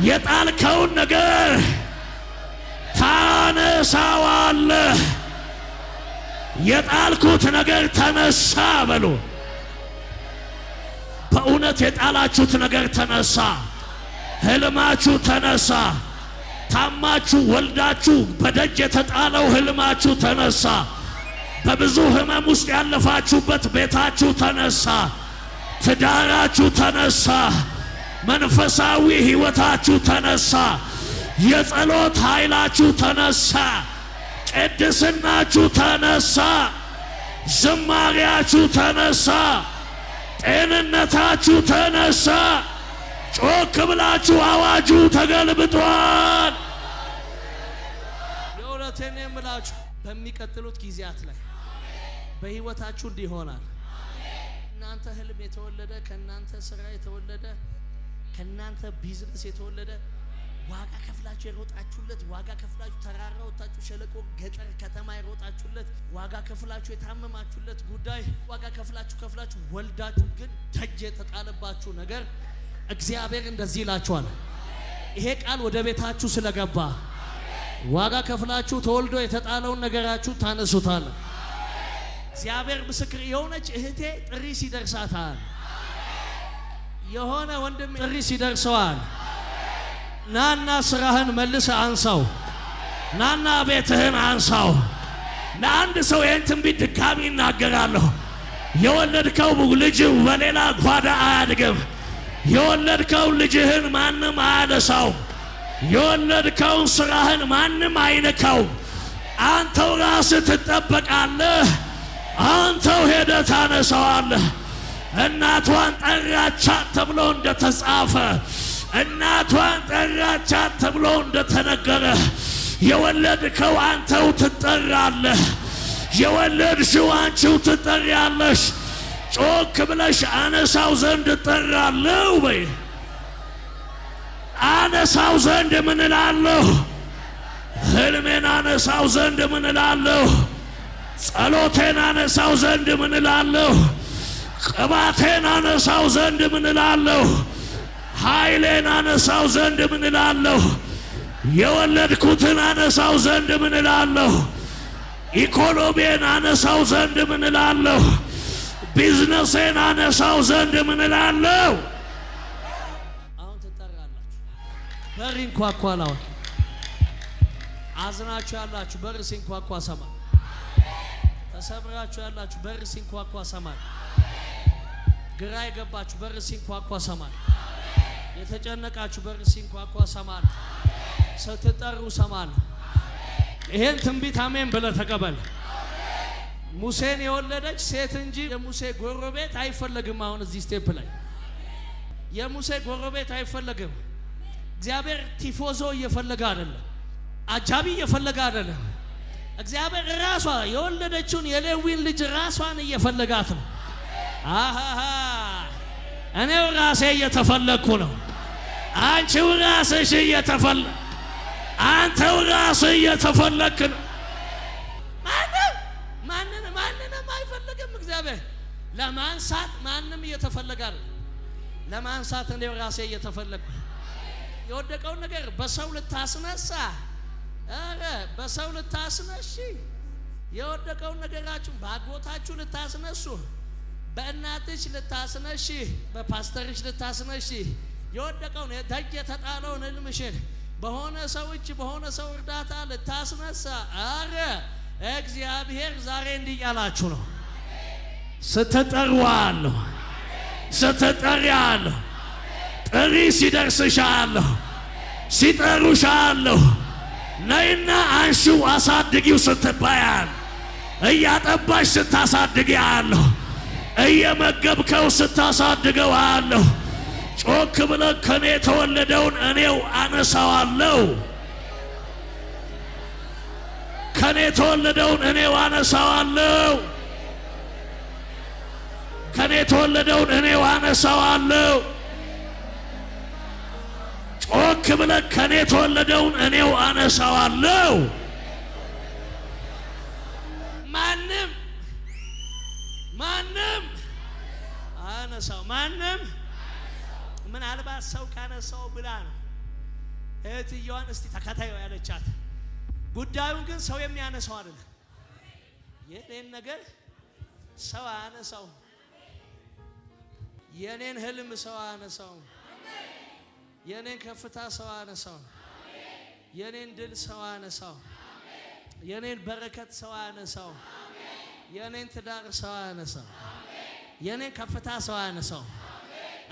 የጣልከውን ነገር ታነሳዋለህ። የጣልኩት ነገር ተነሳ በሉ። በእውነት የጣላችሁት ነገር ተነሳ። ህልማችሁ ተነሳ። ታማችሁ ወልዳችሁ በደጅ የተጣለው ህልማችሁ ተነሳ። በብዙ ህመም ውስጥ ያለፋችሁበት ቤታችሁ ተነሳ። ትዳራችሁ ተነሳ። መንፈሳዊ ህይወታችሁ ተነሳ። የጸሎት ኃይላችሁ ተነሳ። ቅድስናችሁ ተነሳ። ዝማሪያችሁ ተነሳ። ጤንነታችሁ ተነሳ። ጮክ ብላችሁ አዋጁ ተገልብጧል። የእውነቴን የምላችሁ በሚቀጥሉት ጊዜያት ላይ በህይወታችሁ እንዲህ ይሆናል። እናንተ ህልም የተወለደ ከናንተ ስራ የተወለደ ከናንተ ቢዝነስ የተወለደ ዋጋ ከፍላችሁ የሮጣችሁለት፣ ዋጋ ከፍላችሁ ተራራ ወጣችሁ፣ ሸለቆ፣ ገጠር፣ ከተማ የሮጣችሁለት፣ ዋጋ ከፍላችሁ የታመማችሁለት ጉዳይ ዋጋ ከፍላችሁ ወልዳችሁ ግን ደጅ የተጣለባችሁ ነገር እግዚአብሔር እንደዚህ ይላችኋል። ይሄ ቃል ወደ ቤታችሁ ስለገባ ዋጋ ከፍላችሁ ተወልዶ የተጣለውን ነገራችሁ ታነሱታል። እግዚአብሔር ምስክር። የሆነች እህቴ ጥሪ ሲደርሳታል፣ የሆነ ወንድም ጥሪ ሲደርሰዋል። ናና ስራህን መልሰ አንሳው፣ ናና ቤትህን አንሳው። ለአንድ ሰው ይህን ትንቢት ድጋሚ እናገራለሁ። የወለድከው ልጅ በሌላ ጓዳ አያድግም። የወለድከው ልጅህን ማንም አያነሳው። የወለድከውን ስራህን ማንም አይነካው። አንተው ራስህ ትጠበቃለህ። አንተው ሄደህ ታነሳዋለህ። እናቷን ጠራቻት ተብሎ እንደተጻፈ፣ እናቷን ጠራቻት ተብሎ እንደተነገረ የወለድከው አንተው ትጠራለህ። የወለድሽው አንቺው ትጠሪያለሽ። ጮክ ብለሽ አነሳው ዘንድ እጠራለሁ በይ። አነሳው ዘንድ ምን እላለሁ? ህልሜን አነሳው ዘንድ ምን እላለሁ? ጸሎቴን አነሳው ዘንድ ምን እላለሁ? ቅባቴን አነሳው ዘንድ ምን እላለሁ? ኃይሌን አነሳው ዘንድ ምን እላለሁ? የወለድኩትን አነሳው ዘንድ ምን እላለሁ? ኢኮኖሚን አነሳው ዘንድ ምን እላለሁ? ቢዝነሴን አነሳው ዘንድ ምን እላለሁ? አሁን ትጠራላችሁ። በር ይንኳኳል። አሁን አዝናችሁ ያላችሁ በር ሲንኳኳ ሰማል። ተሰብራችሁ ያላችሁ በር ሲንኳኳ ሰማል። ግራ የገባችሁ በር ሲንኳኳ ሰማል። የተጨነቃችሁ በር ሲንኳኳ ሰማል። ስትጠሩ ሰማል። ይሄን ትንቢት አሜን ብለህ ተቀበል። ሙሴን የወለደች ሴት እንጂ የሙሴ ጎረቤት አይፈለግም። አሁን እዚህ ስቴፕ ላይ የሙሴ ጎረቤት አይፈለግም። እግዚአብሔር ቲፎዞ እየፈለገ አይደለም፣ አጃቢ እየፈለገ አይደለም። እግዚአብሔር ራሷ የወለደችውን የሌዊን ልጅ ራሷን እየፈለጋት ነው። አሃሃ እኔው ራሴ እየተፈለግኩ ነው። አንቺው ራስሽ አንተው ራስህ እየተፈለግክ ነው። ማንንም አይፈልግም እግዚአብሔር። ለማንሳት ማንም እየተፈለገ አይደል። ለማንሳት እኔው ራሴ እየተፈለግኩ የወደቀውን ነገር በሰው ልታስነሳ፣ በሰው ልታስነሺ፣ የወደቀውን ነገራችሁ ባጎታችሁ ልታስነሱ፣ በእናትሽ ልታስነሺ፣ በፓስተርሽ ልታስነሺ፣ የወደቀውን ደጅ የተጣለውን ህልምሽን በሆነ ሰው እጅ በሆነ ሰው እርዳታ ልታስነሳ። አረ እግዚአብሔር ዛሬ እንዲህ ያላችሁ ነው። ስትጠሩዋለሁ፣ ስትጠሪያለሁ፣ ጥሪ ሲደርስሻለሁ፣ ሲጠሩሻለሁ። ነይና አንሺው አሳድጊው ስትባያል እያጠባሽ ስታሳድጊያለሁ፣ እየመገብከው ስታሳድገው አለሁ። ጮክ ብለህ ከኔ የተወለደውን እኔው አነሳዋለሁ፣ ከኔ የተወለደውን እኔው አነሳዋለሁ፣ ከኔ የተወለደውን እኔው አነሳዋለሁ። ጮክ ብለህ ከኔ የተወለደውን እኔው አነሳዋለሁ። ማንም አነሳው። ማንም ምናልባት ሰው ካነሳው ብላ ነው እህትየዋን እስቲ ተከታዩ ያለቻት። ጉዳዩን ግን ሰው የሚያነሳው አይደለም። የኔን ነገር ሰው አነሳው፣ የኔን ህልም ሰው አነሳው፣ የኔን ከፍታ ሰው አነሳው፣ የኔን ድል ሰው አነሳው፣ የኔን በረከት ሰው አነሳው፣ የኔን ትዳር ሰው አነሳው፣ የኔን ከፍታ ሰው አነሳው።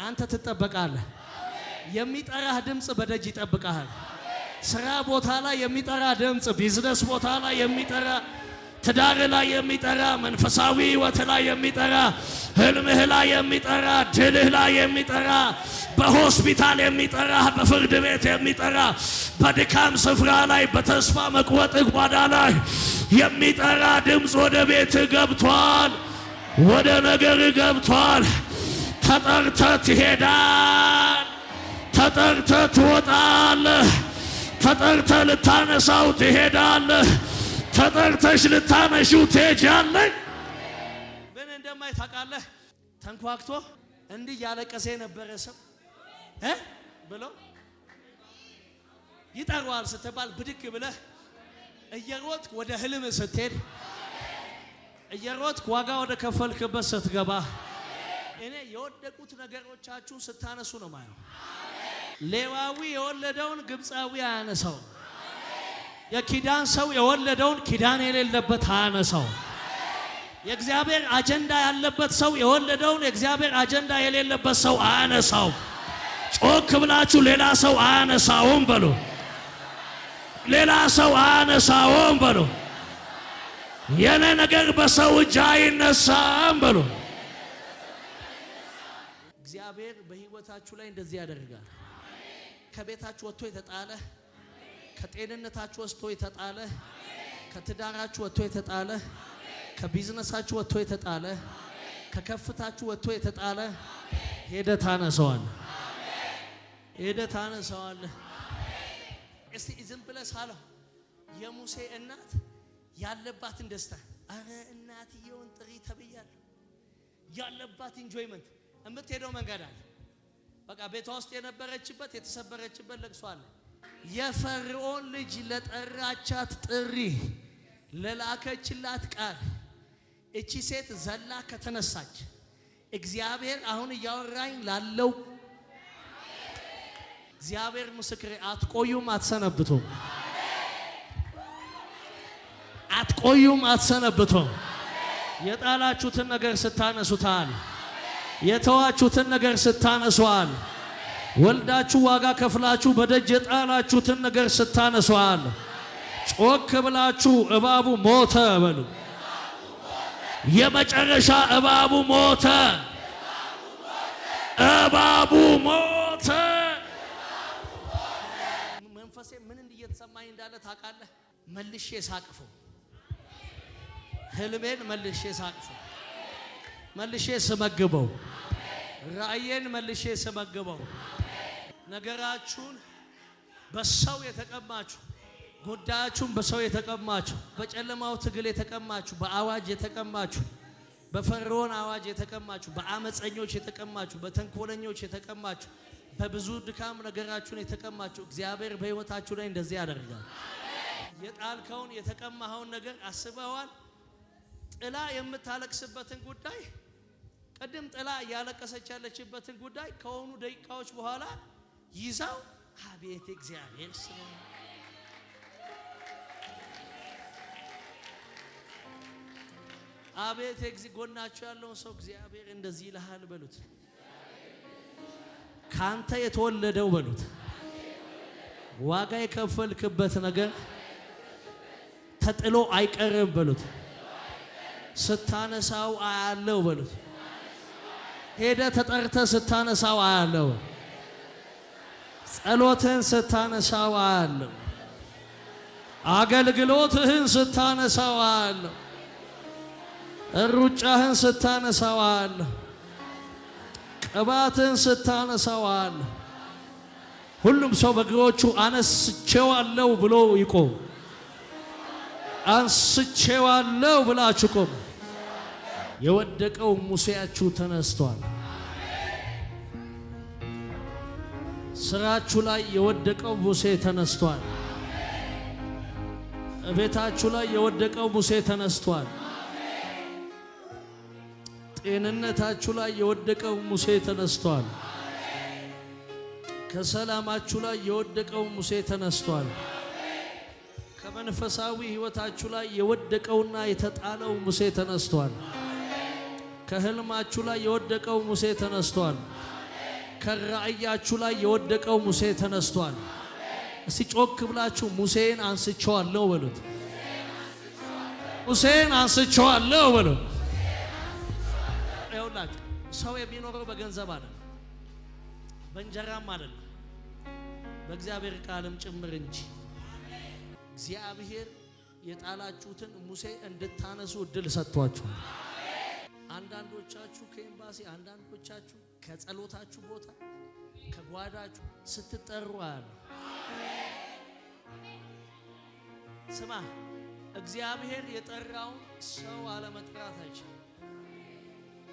አንተ ትጠበቃለህ። የሚጠራህ ድምጽ በደጅ ይጠብቃል። ስራ ቦታ ላይ የሚጠራ ድምጽ፣ ቢዝነስ ቦታ ላይ የሚጠራ፣ ትዳር ላይ የሚጠራ፣ መንፈሳዊ ህይወት ላይ የሚጠራ፣ ህልምህ ላይ የሚጠራ፣ ድልህ ላይ የሚጠራ፣ በሆስፒታል የሚጠራ፣ በፍርድ ቤት የሚጠራ፣ በድካም ስፍራ ላይ፣ በተስፋ መቁረጥ ጓዳ ላይ የሚጠራ ድምጽ ወደ ቤት ገብቷል፣ ወደ ነገር ገብቷል። ተጠርተህ ትሄዳል፣ ተጠርተህ ትወጣለህ፣ ተጠርተህ ልታነሳው ትሄዳለህ፣ ተጠርተሽ ልታነሺው ትሄጃለህ። ምን እንደማይ ታውቃለህ? ተንኳክቶ እንዲህ ያለቀሰ የነበረ ሰው ብሎ ይጠራዋል ስትባል ብድግ ብለህ እየሮጥክ ወደ ህልም ስትሄድ፣ እየሮጥክ ዋጋ ወደ ከፈልክበት ስትገባ፣ እኔ የወደቁት ነገሮቻችሁን ስታነሱ ነው ማየው። ሌዋዊ የወለደውን ግብፃዊ አያነሳው። የኪዳን ሰው የወለደውን ኪዳን የሌለበት አያነሳው። የእግዚአብሔር አጀንዳ ያለበት ሰው የወለደውን የእግዚአብሔር አጀንዳ የሌለበት ሰው አያነሳው። ጮክ ብላችሁ ሌላ ሰው አያነሳውም በሉ። ሌላ ሰው አያነሳውም በሉ። የኔ ነገር በሰው እጅ አይነሳም በሉ። እግዚአብሔር በህይወታችሁ ላይ እንደዚህ ያደርጋል። ከቤታችሁ ወጥቶ የተጣለ፣ ከጤንነታችሁ ወጥቶ የተጣለ፣ ከትዳራችሁ ወጥቶ የተጣለ፣ ከቢዝነሳችሁ ወጥቶ የተጣለ፣ ከከፍታችሁ ወጥቶ የተጣለ ሄደ ታነሳዋል። ሄደ ታነሳዋል። እስቲ ዝም ብለህ ሳለው የሙሴ እናት ያለባትን ደስታ፣ አረ እናትየውን ጥሪ ተብያለሁ። ያለባት ኢንጆይመንት የምትሄደው መንገድ አለ። በቃ ቤቷ ውስጥ የነበረችበት የተሰበረችበት ለቅሶ አለ። የፈርዖን ልጅ ለጠራቻት ጥሪ ለላከችላት ቃል እቺ ሴት ዘላ ከተነሳች እግዚአብሔር አሁን እያወራኝ ላለው እግዚአብሔር ምስክሬ፣ አትቆዩም፣ አትሰነብቱም፣ አትቆዩም፣ አትሰነብቱም። የጣላችሁትን ነገር ስታነሱታል። የተዋችሁትን ነገር ስታነሱዋል። ወልዳችሁ ዋጋ ከፍላችሁ በደጅ የጣላችሁትን ነገር ስታነሱዋል። ጮክ ብላችሁ እባቡ ሞተ በሉ። የመጨረሻ እባቡ ሞተ። እባቡ ሞተ። መንፈሴ ምን እየተሰማኝ እንዳለ ታውቃለህ? መልሼ ሳቅፈው፣ ህልሜን መልሼ ሳቅፈው፣ መልሼ ስመግበው፣ ራእዬን መልሼ ስመግበው። ነገራችሁን በሰው የተቀማችሁ፣ ጉዳያችሁን በሰው የተቀማችሁ፣ በጨለማው ትግል የተቀማችሁ፣ በአዋጅ የተቀማችሁ፣ በፈርዖን አዋጅ የተቀማችሁ፣ በአመፀኞች የተቀማችሁ፣ በተንኮለኞች የተቀማችሁ፣ በብዙ ድካም ነገራችሁን የተቀማችሁ እግዚአብሔር በህይወታችሁ ላይ እንደዚህ ያደርጋል። የጣልከውን የተቀማኸውን ነገር አስበዋል። ጥላ የምታለቅስበትን ጉዳይ፣ ቅድም ጥላ እያለቀሰች ያለችበትን ጉዳይ ከሆኑ ደቂቃዎች በኋላ ይዛው አቤት እግዚአብሔር ስለ አቤት ጎናችሁ ያለውን ሰው እግዚአብሔር እንደዚህ ይልሃል በሉት። ካንተ የተወለደው በሉት ዋጋ የከፈልክበት ነገር ተጥሎ አይቀርም በሉት። ስታነሳው አያለው በሉት። ሄደ ተጠርተ ስታነሳው አያለው። ጸሎትን ስታነሳው አያለው። አገልግሎትህን ስታነሳው አያለው። ሩጫህን ስታነሳው አያለው። ቅባትን ስታነሳው አያለው። ሁሉም ሰው በእግሮቹ አነስቼዋለሁ ብሎ ይቆም። አንስቼዋለሁ ብላችሁ ቆም። የወደቀው ሙሴያችሁ ተነስቷል። ስራችሁ ላይ የወደቀው ሙሴ ተነስቷል። ቤታችሁ ላይ የወደቀው ሙሴ ተነስቷል። ጤንነታችሁ ላይ የወደቀው ሙሴ ተነስቷል። ከሰላማችሁ ላይ የወደቀው ሙሴ ተነስቷል። ከመንፈሳዊ ህይወታችሁ ላይ የወደቀውና የተጣለው ሙሴ ተነስቷል። ከህልማችሁ ላይ የወደቀው ሙሴ ተነስቷል። ከራእያችሁ ላይ የወደቀው ሙሴ ተነስቷል። እስቲ ጮክ ብላችሁ ሙሴን አንስቼዋለሁ በሉት። ሙሴን አንስቼዋለሁ በሉት። ይኸውላችሁ ሰው የሚኖረው በገንዘብ አይደለም፣ በእንጀራም አይደለም፣ በእግዚአብሔር ቃልም ጭምር እንጂ። እግዚአብሔር የጣላችሁትን ሙሴ እንድታነሱ እድል ሰጥቷችኋል። አንዳንዶቻችሁ ከኤምባሲ፣ አንዳንዶቻችሁ ከጸሎታችሁ ቦታ ከጓዳችሁ ስትጠሩ አለ። ስማ፣ እግዚአብሔር የጠራውን ሰው አለመጥራት አይችልም።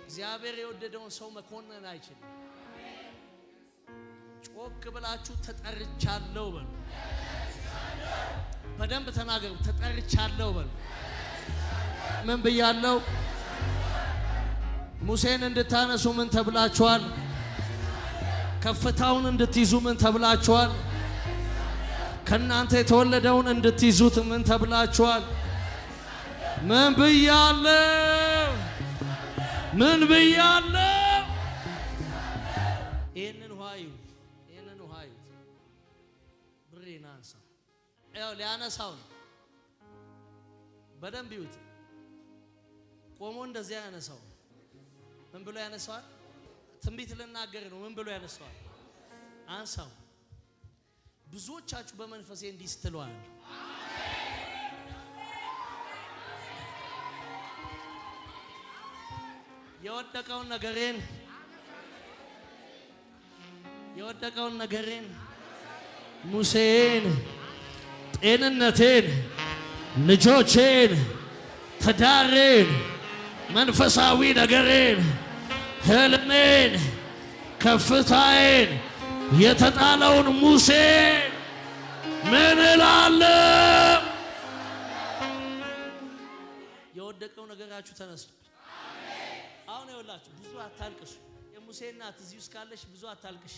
እግዚአብሔር የወደደውን ሰው መኮነን አይችልም። ጮክ ብላችሁ ተጠርቻለሁ በሉ። በደንብ ተናገሩ። ተጠርቻለሁ በሉ። ምን ብያለሁ? ሙሴን እንድታነሱ ምን ተብላችኋል? ከፍታውን እንድትይዙ ምን ተብላችኋል? ከናንተ የተወለደውን እንድትይዙት ምን ተብላችኋል? ምን ብያለሁ? ምን ብያለሁ? ይሄንን ውሃዩ ብሬን አንሳ። ያው ሊያነሳው ነው። በደንብ ይዩት። ቆሞ እንደዚያ ያነሳው። ምን ብሎ ያነሳዋል? ትንቢት ልናገር ነው። ምን ብሎ ያነሳዋል? አንሳው። ብዙዎቻችሁ በመንፈሴ እንዲህ ስትለዋል። የወደቀውን ነገሬን ሙሴን፣ ጤንነቴን፣ ልጆቼን፣ ትዳሬን፣ መንፈሳዊ ነገሬን፣ ህልሜን፣ ከፍታዬን፣ የተጣለውን ሙሴን ምን እላለሁ? የወደቀው ነገራችሁ ተነስቶ አሁን ይኸውላችሁ፣ ብዙ አታልቅሱ። የሙሴ እናት እዚህ ውስጥ ካለሽ ብዙ አታልቅሽ።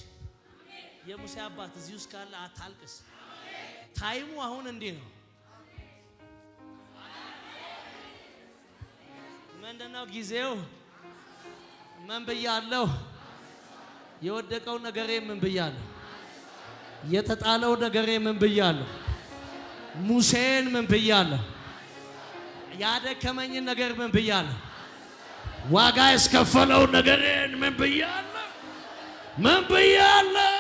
የሙሴ አባት እዚህ ውስጥ ካለ አታልቅስ። ታይሙ አሁን እንዲህ ነው። ምንድነው ጊዜው? ምን ብያለሁ? የወደቀው ነገሬ ምን ብያለሁ? የተጣለው ነገሬ ምን ብያለሁ? ሙሴን ምን ብያለሁ? ያደከመኝን ነገር ምን ብያለሁ? ዋጋ ያስከፈለውን ነገሬን ምን ብያለሁ? ምን ብያለሁ?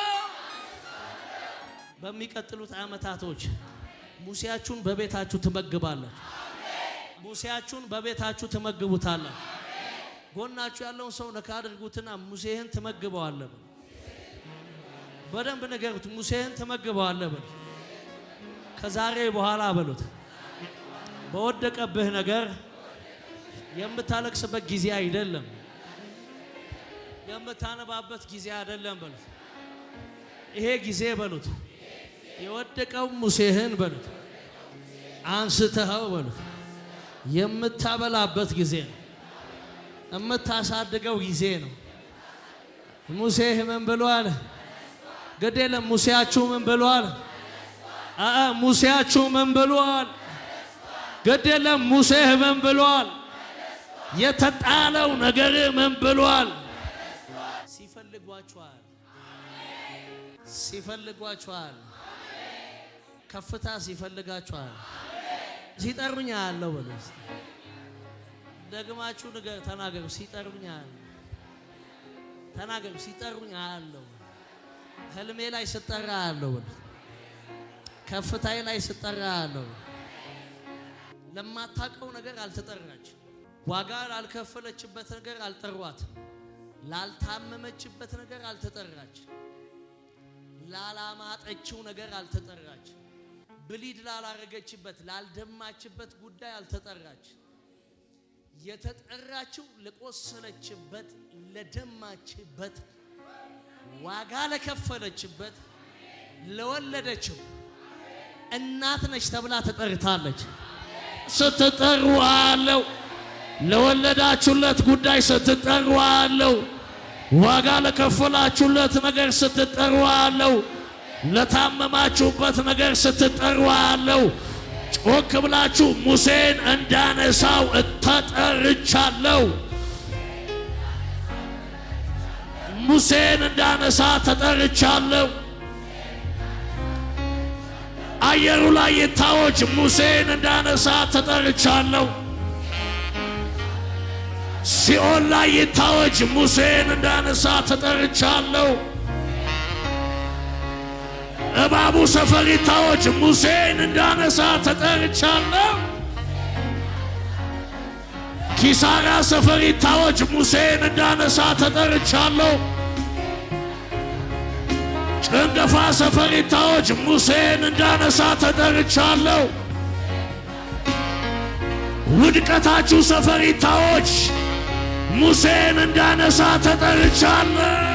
በሚቀጥሉት ዓመታቶች ሙሴያችሁን በቤታችሁ ትመግባላችሁ። ሙሴያችሁን በቤታችሁ ትመግቡታላችሁ። ጎናችሁ ያለውን ሰው ነካ አድርጉትና ሙሴህን ትመግበዋለህ። በደንብ ንገሩት። ሙሴህን ትመግበዋለህ። ከዛሬ በኋላ በሉት፣ በወደቀብህ ነገር የምታለቅስበት ጊዜ አይደለም፣ የምታነባበት ጊዜ አይደለም በሉት። ይሄ ጊዜ በሉት የወደቀው ሙሴህን በሉት አንስተኸው በሉት የምታበላበት ጊዜ ነው፣ የምታሳድገው ጊዜ ነው። ሙሴህ ምን ብሏል? ግዴለም ሙሴያችሁ ምን ብሏል? ሙሴያችሁ ምን ብሏል? ግዴለም ሙሴህ ምን ብሏል? የተጣለው ነገር ምን ብሏል? ሲፈልጓችኋል፣ ሲፈልጓችኋል። ከፍታ ሲፈልጋችኋል። ሲጠሩኝ አያለው በሉ። ደግማችሁ ንገር፣ ተናገሩ። ሲጠሩኝ አያለው፣ ተናገሩ። ሲጠሩኝ አያለው። ህልሜ ላይ ስጠራ አያለው በሉ። ከፍታዬ ላይ ስጠራ አያለው። ለማታውቀው ነገር አልተጠራች። ዋጋ ላልከፈለችበት ነገር አልጠሯት። ላልታመመችበት ነገር አልተጠራች። ላላማጠችው ነገር አልተጠራች። ብሊድ ላላረገችበት ላልደማችበት ጉዳይ አልተጠራች። የተጠራችው ለቆሰለችበት፣ ለደማችበት፣ ዋጋ ለከፈለችበት፣ ለወለደችው እናት ነች ተብላ ተጠርታለች። ስትጠሩ አለው። ለወለዳችሁለት ጉዳይ ስትጠሩ አለው። ዋጋ ለከፈላችሁለት ነገር ስትጠሩ አለው። ለታመማችሁበት ነገር ስትጠሩ አለው። ጮክ ብላችሁ ሙሴን እንዳነሳው ተጠርቻለሁ። ሙሴን እንዳነሳ ተጠርቻለሁ። አየሩ ላይ ይታወጅ፣ ሙሴን እንዳነሳ ተጠርቻለሁ። ሲኦል ላይ ይታወጅ፣ ሙሴን እንዳነሳ ተጠርቻለሁ። እባቡ ሰፈር ይታወጅ፣ ሙሴን እንዳነሳ ተጠርቻለሁ። ኪሳራ ሰፈር ይታወጅ፣ ሙሴን እንዳነሳ ተጠርቻለሁ። ጭንገፋ ሰፈር ይታወጅ፣ ሙሴን እንዳነሳ ተጠርቻለሁ። ውድቀታችሁ ሰፈር ይታወጅ፣ ሙሴን እንዳነሳ ተጠርቻለሁ።